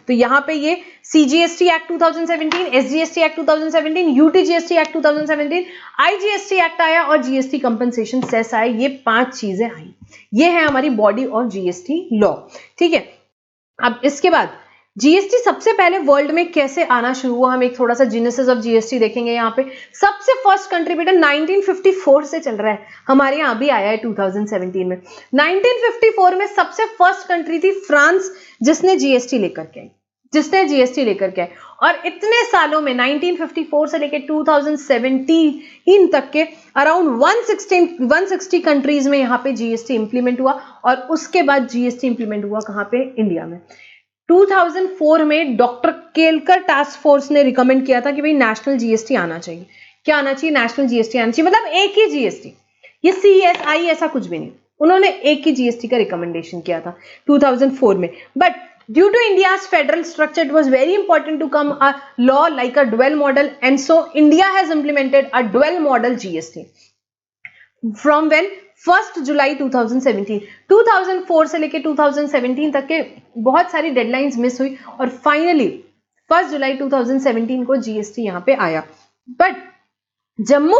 तो यहाँ पे ये CGST act 2017, SGST act 2017, UTGST act 2017, IGST act आया और जीएसटी कंपनसेशन सेस आया, ये 5 चीजें आई। ये है हमारी बॉडी ऑफ जीएसटी लॉ, ठीक है। अब इसके बाद जीएसटी सबसे पहले वर्ल्ड में कैसे आना शुरू हुआ, हम एक थोड़ा सा जेनेसिस ऑफ जीएसटी देखेंगे। यहाँ पे सबसे फर्स्ट कंट्रीब्यूटर 1954 से चल रहा है, हमारे यहाँ भी आया है 2017 में। 1954 में सबसे फर्स्ट कंट्री थी फ्रांस, जिसने जीएसटी लेकर के आई, और इतने सालों में 1954 से लेकर 2017 तक के अराउंड 160 कंट्रीज में यहाँ पे जीएसटी इंप्लीमेंट हुआ, और उसके बाद जीएसटी इंप्लीमेंट हुआ कहाँ पे? इंडिया में। 2004 में डॉक्टर केलकर टास्क फोर्स ने रिकमेंड किया था कि भाई नेशनल जीएसटी आना चाहिए। क्या आना चाहिए? नेशनल जीएसटी आना चाहिए, मतलब एक ही जीएसटी, ये सीएसआई ऐसा कुछ भी नहीं, उन्होंने एक ही जीएसटी का रिकमेंडेशन किया था 2004 में। But due to India's federal structure it was very important to come a law like a dual model, and so India has implemented a dual model GST from when 1 July 2017। 2004 से लेके 2017 तक के बहुत सारी डेडलाइंस मिस हुई, और फाइनली 1 जुलाई 2017 को जीएसटी यहाँ पे आया। बट जम्मू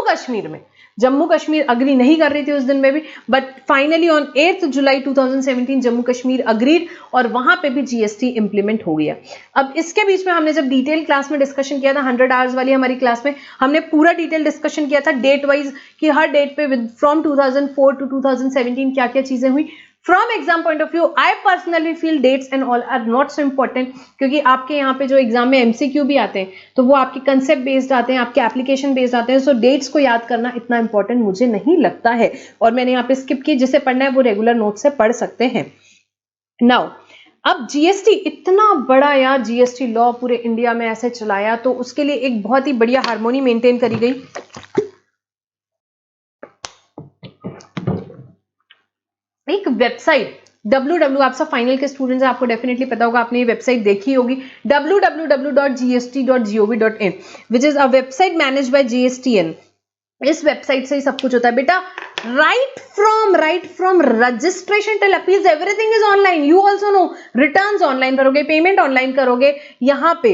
कश्मीर अग्री नहीं कर रही थी उस दिन में भी, but finally on 8 July 2017 Jammu Kashmir agreed, और वहां पे भी जीएसटी इंप्लीमेंट हो गया। अब इसके बीच में हमने जब डिटेल क्लास में डिस्कशन किया था, 100 आवर्स वाली हमारी क्लास में हमने पूरा डिटेल डिस्कशन किया था डेट वाइज, कि हर डेट पे फ्रॉम 2004 टू 2017 क्या क्या चीजें हुई। From exam point of view I personally feel dates and all are not so important, क्योंकि आपके यहाँ पे जो एग्जाम में एमसीक्यू भी आते हैं तो वो आपके कंसेप्ट बेस्ड आते हैं, आपके एप्लीकेशन बेस्ड आते हैं, सो डेट्स को याद करना इतना इंपॉर्टेंट मुझे नहीं लगता है, और मैंने यहाँ पे स्किप की, जिसे पढ़ना है वो रेगुलर नोट से पढ़ सकते हैं। नाउ अब जीएसटी इतना बड़ा यार, जीएसटी लॉ पूरे इंडिया में ऐसे चलाया, तो उसके लिए एक बहुत ही बढ़िया हार्मोनी मेंटेन करी गई। एक वेबसाइट www, आप सब फाइनल के स्टूडेंट्स हैं, आपको डेफिनेटली पता होगा, आपने ये वेबसाइट देखी होगी, www.gst.gov.in, which is a website managed by GSTN. इस वेबसाइट से ही सब कुछ होता है बेटा, right from registration till appeals, everything is online. You also know, returns online करोगे, पेमेंट ऑनलाइन करोगे, यहाँ पे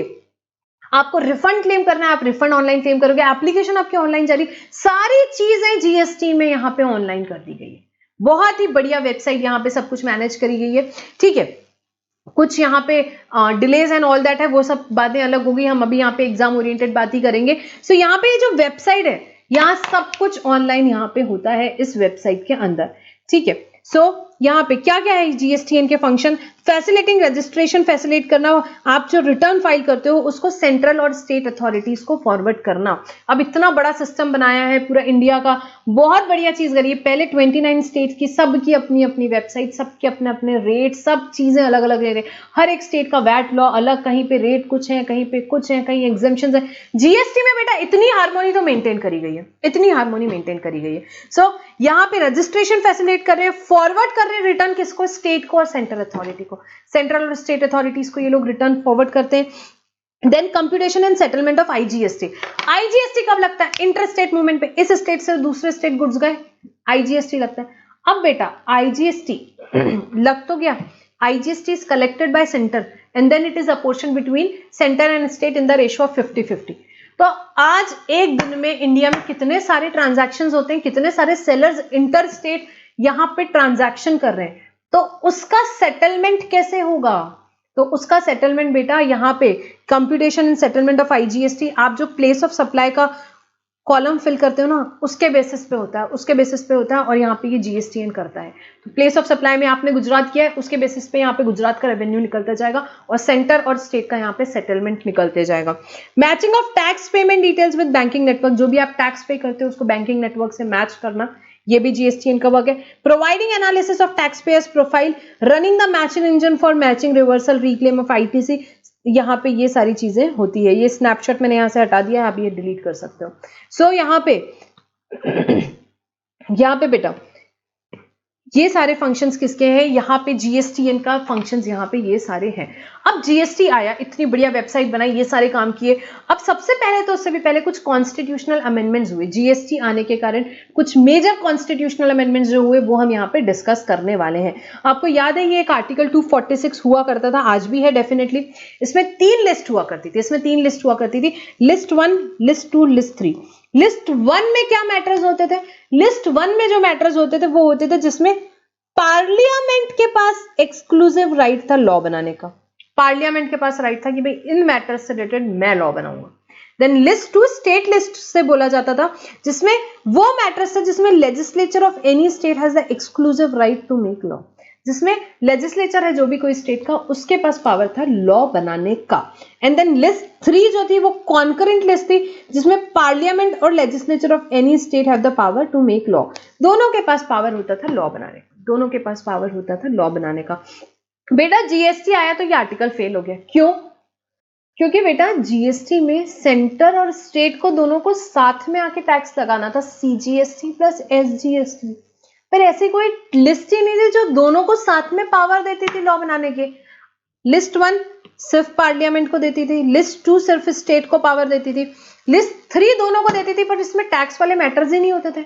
आपको रिफंड क्लेम करना है, आप रिफंड ऑनलाइन क्लेम करोगे, एप्लीकेशन आपकी ऑनलाइन जारी, सारी चीजें जीएसटी में यहाँ पे ऑनलाइन कर दी गई है। बहुत ही बढ़िया वेबसाइट, यहाँ पे सब कुछ मैनेज करी गई है, ठीक है। कुछ यहाँ पे डिलेज एंड ऑल दैट है, वो सब बातें अलग होगी, हम अभी यहाँ पे एग्जाम ओरिएंटेड बात ही करेंगे। सो यहाँ पे ये जो वेबसाइट है, यहाँ सब कुछ ऑनलाइन यहाँ पे होता है इस वेबसाइट के अंदर, ठीक है। सो यहाँ पे क्या क्या है जीएसटीएन के फंक्शन? फैसिलिटिंग रजिस्ट्रेशन, फैसिलिटेट करना, आप जो रिटर्न फाइल करते हो उसको सेंट्रल और स्टेट अथॉरिटीज को फॉरवर्ड करना। अब इतना बड़ा सिस्टम बनाया है पूरा इंडिया का, बहुत बढ़िया चीज करिए। पहले 29 स्टेट की सबकी अपनी अपनी वेबसाइट, सबके अपने अपने रेट, सब चीजें अलग अलग ले रहे, हर एक स्टेट का वैट लॉ अलग, कहीं पे रेट कुछ है, कहीं पे कुछ है, कहीं एग्जेम्पशन है। जीएसटी में बेटा इतनी हार्मोनी तो मेंटेन करी गई है, इतनी हार्मोनी मेंटेन करी गई है। सो यहाँ पे रजिस्ट्रेशन फैसिलिटेट कर रहे हैं, फॉरवर्ड कर रहे करें रिटर्न किसको, स्टेट को और सेंट्रल अथॉरिटी को, सेंट्रल और स्टेट अथॉरिटीज को ये लोग रिटर्न फॉरवर्ड करते हैं। Then computation and settlement of IGST, IGST कब लगता है, इंटर स्टेट मूवमेंट पे, इस स्टेट से दूसरे स्टेट गुड्स गए, आईजीएसटी लगता है। अब बेटा आईजीएसटी लग तो गया, IGST is collected by centre and then it is apportion between centre and state in the ratio of 50-50। तो आज एक दिन में इंडिया में कितने सारे ट्रांजैक्शंस होते हैं, कितने सारे सेलर्स इंटर स्टेट यहां पे ट्रांजैक्शन कर रहे हैं, तो उसका सेटलमेंट कैसे होगा, तो उसका सेटलमेंट बेटा यहाँ पे computation and settlement of IGST, आप जो प्लेस ऑफ सप्लाई का कॉलम फिल करते हो ना उसके बेसिस पे होता है, उसके बेसिस पे होता है, और यहाँ पे ये जीएसटीएन करता है। तो प्लेस ऑफ सप्लाई में आपने गुजरात किया है, उसके बेसिस पे यहाँ पे गुजरात का रेवेन्यू निकलता जाएगा और सेंटर और स्टेट का यहाँ पे सेटलमेंट निकलते जाएगा। Matching of tax payment details with banking network, जो भी आप टैक्स पे करते हो उसको बैंकिंग नेटवर्क से मैच करना, ये भी जीएसटीएन का वर्क है। Providing analysis of tax payers profile, running the matching engine for matching reversal reclaim of ITC, यहाँ पे ये सारी चीजें होती है। ये स्नैपशॉट मैंने यहाँ से हटा दिया है, आप ये डिलीट कर सकते हो। सो यहाँ पे बेटा ये सारे फंक्शंस किसके हैं, यहाँ पे जीएसटीएन का फंक्शंस यहाँ पे ये सारे हैं। अब जीएसटी आया, इतनी बढ़िया वेबसाइट बनाई, ये सारे काम किए। अब सबसे पहले तो उससे भी पहले कुछ कॉन्स्टिट्यूशनल अमेंडमेंट्स हुए, जीएसटी आने के कारण कुछ मेजर कॉन्स्टिट्यूशनल अमेंडमेंट्स जो हुए वो हम यहाँ पे डिस्कस करने वाले हैं। आपको याद है ये एक आर्टिकल 246 हुआ करता था, आज भी है डेफिनेटली। इसमें 3 लिस्ट हुआ करती थी, लिस्ट 1, लिस्ट 2, लिस्ट 3। लिस्ट 1 में क्या मैटर्स होते थे, लिस्ट 1 में जो मैटर्स होते थे वो होते थे जिसमें पार्लियामेंट के पास एक्सक्लूसिव राइट था लॉ बनाने का, पार्लियामेंट के पास राइट था कि भाई इन मैटर्स से रिलेटेड मैं लॉ बनाऊंगा। देन लिस्ट 2 स्टेट लिस्ट से बोला जाता था, जिसमें वो मैटर्स थे जिसमें legislature of any state has the exclusive right to make law, जिसमें लेजिस्लेचर है जो भी कोई स्टेट का, उसके पास पावर था लॉ बनाने का। एंड देन लिस्ट 3 जो थी वो कॉन्करेंट लिस्ट थी, जिसमें पार्लियामेंट और legislature of any state have the power to make law, दोनों के पास पावर होता था लॉ बनाने का, दोनों के पास पावर होता था लॉ बनाने का। बेटा जीएसटी आया तो ये आर्टिकल फेल हो गया, क्यों, क्योंकि बेटा जीएसटी में सेंटर और स्टेट को दोनों को साथ में आके टैक्स लगाना था, सीजीएसटी प्लस एसजीएसटी। पर ऐसी कोई लिस्ट ही नहीं थी जो दोनों को साथ में पावर देती थी लॉ बनाने के। लिस्ट 1 सिर्फ पार्लियामेंट को देती थी, लिस्ट 2 सिर्फ स्टेट को पावर देती थी, लिस्ट 3 दोनों को देती थी, पर इसमें टैक्स वाले मैटर्स ही नहीं होते थे,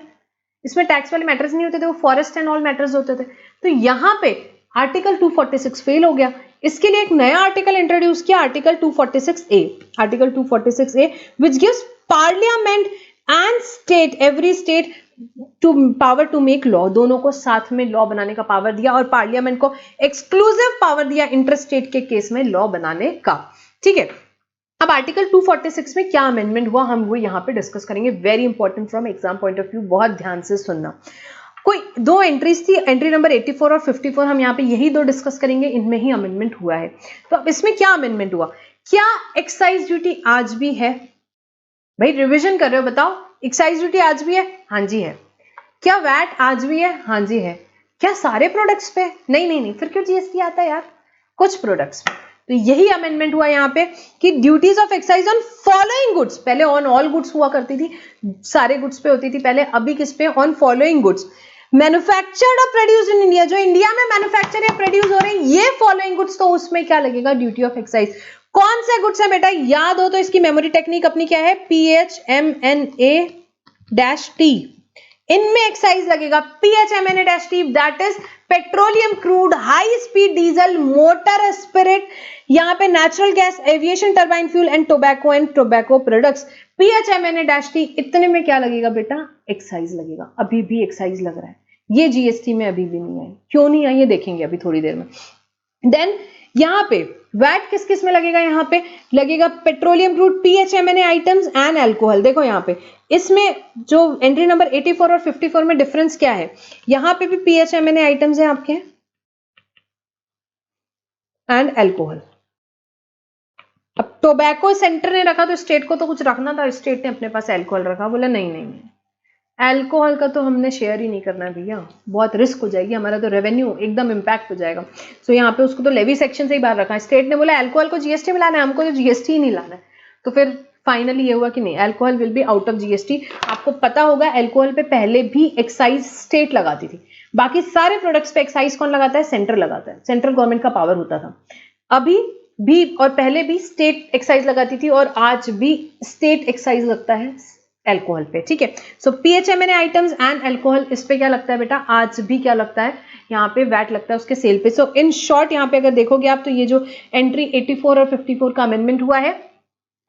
वो फॉरेस्ट एंड ऑल मैटर्स होते थे। तो यहाँ पे आर्टिकल 246 फेल हो गया। इसके लिए एक नया आर्टिकल इंट्रोड्यूस किया, article 246A, which gives parliament and state, every state to power to make law, दोनों को साथ में लॉ बनाने का पावर दिया, और पार्लियामेंट को एक्सक्लूसिव पावर दिया इंटर स्टेट के केस में लॉ बनाने का। ठीक है, अब आर्टिकल 246 में क्या अमेंडमेंट हुआ हम वो यहाँ पे डिस्कस करेंगे, very important from exam point of view, बहुत ध्यान से सुनना। कोई 2 एंट्रीज थी, एंट्री नंबर 84 और 54, हम यहाँ पे यही 2 डिस्कस करेंगे, इनमें ही अमेंडमेंट हुआ है। तो अब इसमें क्या अमेंडमेंट हुआ, क्या एक्साइज ड्यूटी आज भी है, भाई रिविजन कर रहे हो बताओ, एक्साइज ड्यूटी आज भी है, हाँ जी है। क्या वैट आज भी है, हाँ जी है। क्या सारे प्रोडक्ट्स पे, नहीं, फिर क्यों जीएसटी आता है यार, कुछ प्रोडक्ट्स पे। तो यही अमेंडमेंट हुआ यहाँ पे कि duties of excise on following goods, पहले ऑन ऑल गुड्स हुआ करती थी, सारे गुड्स पे होती थी पहले, अभी किस पे, ऑन फॉलोइंग गुड्स मैन्युफैक्चर्ड और प्रोड्यूस्ड इन इंडिया, जो इंडिया में मैन्युफैक्चर या प्रोड्यूस हो रहे हैं ये फॉलोइंग गुड्स, तो उसमें क्या लगेगा, ड्यूटी ऑफ एक्साइज। कौन से गुड्स है बेटा, याद हो तो इसकी मेमोरी टेक्निक अपनी क्या है, PHMNA-T, इनमें एक्साइज लगेगा PHMNA-T, that is petroleum crude, high speed diesel, motor spirit, यहाँ पे natural gas, aviation turbine fuel and tobacco products. PHMNA-T, इतने में क्या लगेगा बेटा, एक्साइज लगेगा, अभी भी एक्साइज लग रहा है, ये जीएसटी में अभी भी नहीं आई, क्यों नहीं आई ये देखेंगे अभी थोड़ी देर में। देन यहाँ पे वैट किस किस में लगेगा, यहाँ पे लगेगा petroleum crude, PHMNA items and alcohol. देखो यहाँ पे इसमें जो एंट्री नंबर 84 और 54 में डिफरेंस क्या है, यहाँ पे भी PHMNA आइटम्स है आपके एंड अल्कोहल। अब टोबैको सेंटर ने रखा तो स्टेट को तो कुछ रखना था, स्टेट ने अपने पास अल्कोहल रखा, बोला नहीं अल्कोहल का तो हमने शेयर ही नहीं करना है भैया, बहुत रिस्क हो जाएगी, हमारा तो रेवेन्यू एकदम इम्पैक्ट हो जाएगा। सो यहाँ पे उसको तो लेवी सेक्शन से ही बाहर रखा है, स्टेट ने बोला अल्कोहल को जीएसटी में लाना है, हमको तो जीएसटी ही नहीं लाना है, तो फिर फाइनली ये हुआ कि नहीं, alcohol will be out of GST. आपको पता होगा अल्कोहल पे पहले भी एक्साइज स्टेट लगाती थी, बाकी सारे प्रोडक्ट्स पे एक्साइज कौन लगाता है, सेंट्रल लगाता है, सेंट्रल गवर्नमेंट का पावर होता था। अभी भी और पहले भी स्टेट एक्साइज लगाती थी और आज भी स्टेट एक्साइज लगता है अल्कोहल पे, ठीक है। सो पीएचएमएनए आइटम्स एंड अल्कोहल, इस पे क्या लगता है बेटा, आज भी क्या लगता है, यहाँ पे वैट लगता है उसके सेल पे। सो इन शॉर्ट यहाँ पे अगर देखोगे आप तो ये जो एंट्री 84 और 54 का अमेंडमेंट हुआ है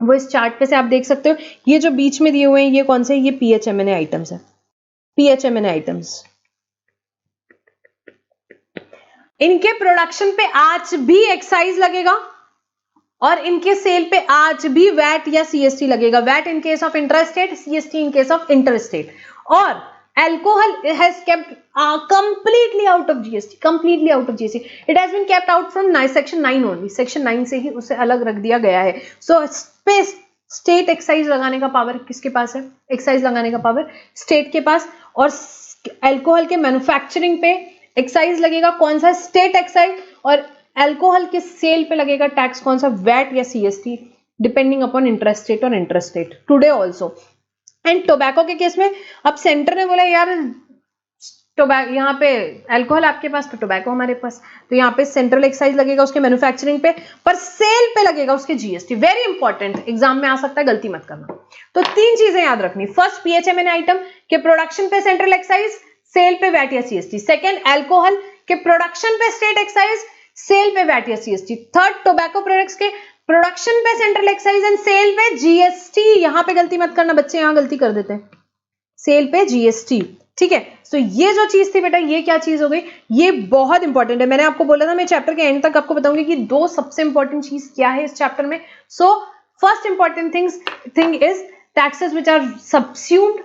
वो इस चार्ट पे से आप देख सकते हो। ये जो बीच में दिए हुए हैं ये कौन से, ये पीएचएमएनए आइटम्स है, पीएचएमएनए आइटम्स। इनके प्रोडक्शन पे आज भी एक्साइज लगेगा और इनके सेल पे आज भी वैट या सीएसटी लगेगा। VAT in case of intrastate, CST in case of interstate. और alcohol has kept completely out of GST, completely out of GST. It has been kept out from section 9 only. section 9 से ही उसे अलग रख दिया गया है। So स्टेट एक्साइज लगाने का पावर किसके पास है, एक्साइज लगाने का पावर स्टेट के पास। और अल्कोहल के मैन्युफैक्चरिंग पे एक्साइज लगेगा कौन सा, स्टेट एक्साइज। और अल्कोहल के सेल पे लगेगा टैक्स कौन सा, वैट या सीएसटी, डिपेंडिंग अपॉन इंट्रास्टेट और interstate today also. And tobacco के केस में अब सेंटर ने बोला यार यहाँ पे अल्कोहल आपके पास तो टोबैको हमारे पास, तो यहाँ पे सेंट्रल एक्साइज लगेगा उसके मैन्युफैक्चरिंग पे, पर सेल पे लगेगा उसके जीएसटी। वेरी इंपॉर्टेंट, एग्जाम में आ सकता है, गलती मत करना। तो 3 चीजें याद रखनी, फर्स्ट पीएचएमएनए आइटम के प्रोडक्शन पे सेंट्रल एक्साइज, सेल पे वैट या सीएसटी। सेकंड अल्कोहल के प्रोडक्शन पे स्टेट एक्साइज, सेल पे वैट या सीएसटी। थर्ड टोबैको प्रोडक्ट्स के प्रोडक्शन पे सेंट्रल एक्साइज एंड सेल पे जीएसटी। यहां पे गलती मत करना बच्चे, यहां गलती कर देते हैं, सेल पे जीएसटी, ठीक है। सो ये जो चीज थी बेटा, ये क्या चीज हो गई, ये बहुत इंपॉर्टेंट है। मैंने आपको बोला था मैं चैप्टर के एंड तक आपको बताऊंगी कि 2 सबसे इंपॉर्टेंट चीज क्या है इस चैप्टर में। So first important thing is taxes which are subsumed,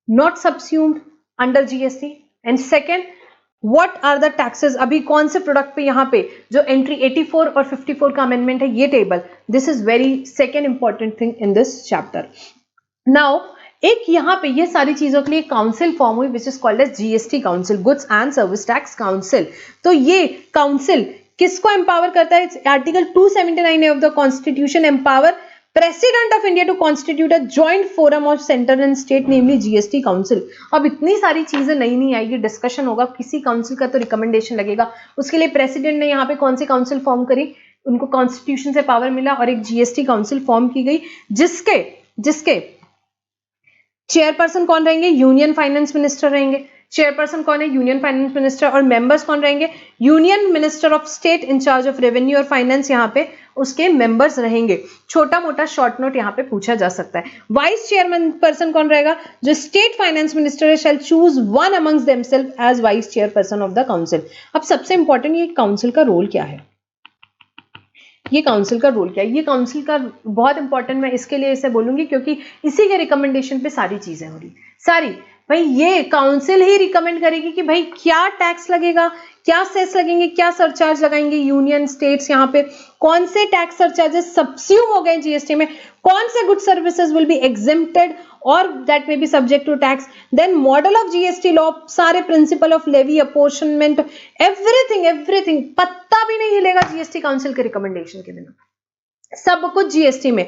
not subsumed under GST. And second, what are the taxes, अभी कौन से प्रोडक्ट पे यहाँ पे जो एंट्री 84 और 54 का अमेंडमेंट है, ये table, this is very second important thing in this chapter. Now एक यहाँ पे ये सारी चीजों के लिए काउंसिल फॉर्म हुई which is called as GST council, goods and service tax council. तो ये काउंसिल किसको एम्पावर करता है, article 279 of the constitution empower President of India to constitute a joint forum of center and state, namely GST Council। अब इतनी सारी चीजें नहीं आएगी, डिस्कशन होगा, किसी काउंसिल का तो रिकमेंडेशन लगेगा, उसके लिए प्रेसिडेंट ने यहाँ पे कौन सी काउंसिल फॉर्म करी, उनको कॉन्स्टिट्यूशन से पावर मिला और एक जीएसटी काउंसिल फॉर्म की गई, जिसके चेयरपर्सन कौन रहेंगे, यूनियन फाइनेंस मिनिस्टर रहेंगे। चेयरपर्सन कौन है, यूनियन फाइनेंस मिनिस्टर। और मेंबर्स कौन रहेंगे, union minister of state in charge of revenue और फाइनेंस, यहाँ पे उसके मेंबर्स रहेंगे। छोटा मोटा शॉर्ट नोट यहाँ पे पूछा जा सकता है। वाइस चेयरमैन पर्सन कौन रहेगा, जो state finance minister shall choose one amongst themselves as vice chairperson of the council. अब सबसे इंपॉर्टेंट, ये काउंसिल का रोल क्या है, ये काउंसिल का रोल क्या है, ये काउंसिल का बहुत इंपॉर्टेंट, मैं इसके लिए इसे बोलूंगी क्योंकि इसी के रिकमेंडेशन पे सारी चीजें हो रही सारी। भाई ये काउंसिल ही रिकमेंड करेगी कि भाई क्या टैक्स लगेगा, क्या सेस लगेंगे, क्या सरचार्ज लगाएंगे यूनियन स्टेट्स, यहाँ पे कौन से टैक्स सरचार्जेस सब्स्यूम हो गए जीएसटी में, कौन से good services will be exempted और that may be subject to tax, then model of GST law, सारे principal of levy, apportionment, everything पत्ता भी नहीं हिलेगा जीएसटी काउंसिल के रिकमेंडेशन के बिना, सब कुछ जीएसटी में।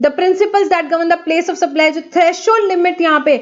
The principles that govern the place of supply, जो थ्रेशोल्ड लिमिट यहाँ पे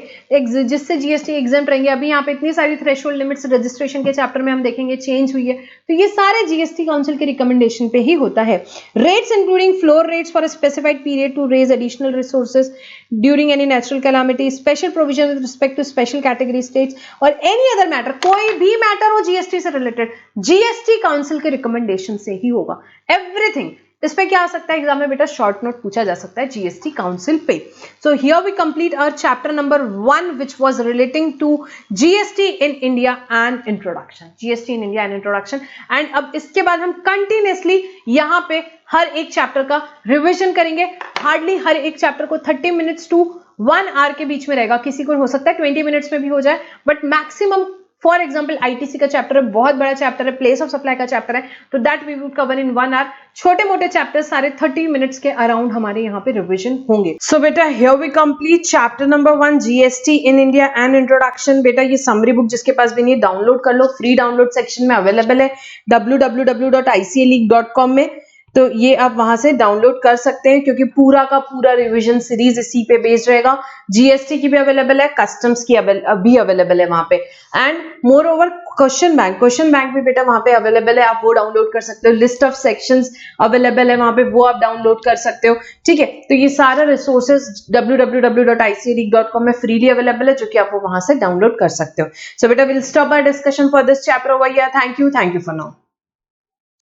जिससे जीएसटी एग्जेम्प्ट रहेंगे, अभी यहाँ पे इतनी सारी थ्रेशोल्ड लिमिट्स रजिस्ट्रेशन के चैप्टर में हम देखेंगे चेंज हुई है, तो ये सारे जीएसटी काउंसिल के रिकमेंडेशन पे ही होता है। Rates including floor rates for a specified period to raise additional resources during any natural calamity, special provision with respect to special category states और एनी अदर मैटर, कोई भी मैटर हो जीएसटी से रिलेटेड, जीएसटी काउंसिल के रिकमेंडेशन से ही होगा एवरीथिंग। इस पे क्या आ सकता है एग्जाम में बेटा, शॉर्ट नोट पूछा जा सकता है जीएसटी काउंसिल पे। So here we complete our chapter number 1 which was relating to GST in India and introduction, GST in India and introduction. And अब इसके बाद हम कंटिन्यूअसली यहाँ पे हर एक चैप्टर का रिविजन करेंगे। हार्डली हर एक चैप्टर को 30 मिनट्स टू 1 आवर के बीच में रहेगा, किसी को हो सकता है 20 मिनट्स में भी हो जाए, but maximum for example ITC का चैप्टर है, बहुत बड़ा चैप्टर है, प्लेस ऑफ सप्लाई का चैप्टर है, तो that we would cover in 1 hour. छोटे मोटे चैप्टर सारे 30 मिनट्स के अराउंड हमारे यहाँ पे रिविजन होंगे। सो बेटा here we complete chapter number 1 GST in India and introduction. बेटा ये समरी बुक जिसके पास भी नहीं डाउनलोड कर लो, फ्री डाउनलोड सेक्शन में अवेलेबल है www.icaleague.com में। तो ये आप वहां से डाउनलोड कर सकते हैं, क्योंकि पूरा का पूरा रिवीजन सीरीज इसी पे बेस्ड रहेगा। जीएसटी की भी अवेलेबल है, कस्टम्स की भी अवेलेबल है वहां पे, and more over question bank भी बेटा वहां पे अवेलेबल है, आप वो डाउनलोड कर सकते हो। लिस्ट ऑफ सेक्शंस अवेलेबल है वहां पे, वो आप डाउनलोड कर सकते हो। ठीक है, तो ये सारा रिसोर्सेज www.icaric.com में फ्रीली अवेलेबल है, जो कि आप वो वहां से डाउनलोड कर सकते हो। सो बेटा will stop our discussion for this chapter over here. Thank you for now.